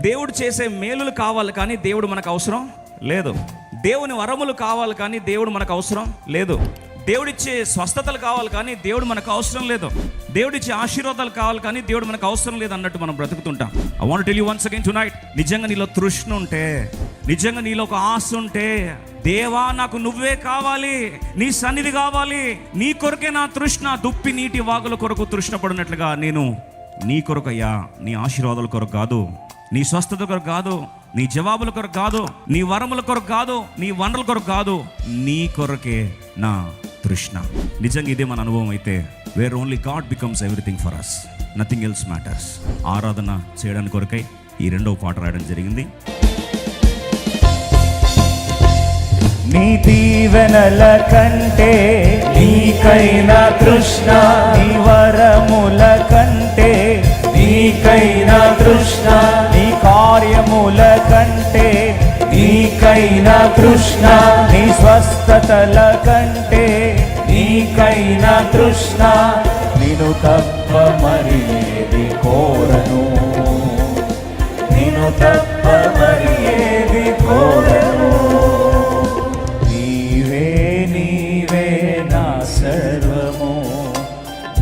దేవుడు చేసే మేలులు కావాలి కానీ దేవుడు మనకు అవసరం లేదు. దేవుని వరములు కావాలి కానీ దేవుడు మనకు అవసరం లేదు. దేవుడిచ్చే స్వస్థతలు కావాలి కానీ దేవుడు మనకు అవసరం లేదు. దేవుడిచ్చే ఆశీర్వాదాలు కావాలి కానీ దేవుడు మనకు అవసరం లేదు అన్నట్టు మనం బ్రతుకుతుంటాం. I want to tell you once again tonight, నిజంగా నీలో తృష్ణ ఉంటే, నిజంగా నీలో ఒక ఆశ ఉంటే, దేవా నాకు నువ్వే కావాలి, నీ సన్నిధి కావాలి, నీ కొరకే నా తృష్ణ, దుప్పి నీటి వాగుల కొరకు తృష్ణ పడినట్లుగా నేను నీ కొరకయ్యా, నీ ఆశీర్వాదాల కొరకు కాదు, నీ స్వస్థత కొరకు కాదు, నీ జవాబుల కొరకు కాదు, నీ వరముల కొరకు కాదు, నీ వనరుల కొరకు కాదు, నీ కొరకే నా తృష్ణ. నిజంగా ఇదే మన అనుభవం అయితే, where only God becomes everything for us, nothing else matters. ఆరాధన చేయడానికి కొరకై ఈ రెండవ పాట రాయడం జరిగింది. నీ దీవెనల కంటే నీకైనా తృష్ణ, నీ వరముల కంటే నీకైనా తృష్ణ, నీ కార్యముల కంటే నీకైనా తృష్ణ, నీ స్వస్థతల కంటే నీకైనా తృష్ణ, నిన్ను తప్ప మరి ఏది కోరను, నిన్ను తప్ప మరి ఏది కోరను. నీవే నీవే నా సర్వము,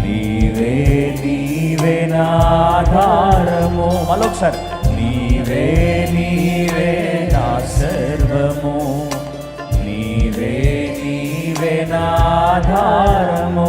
నీవే నీవే నా ఆధారము. మరొకసారి, నీవే నీవే నా సర్వము, నీవే నీవే నా ఆధారము.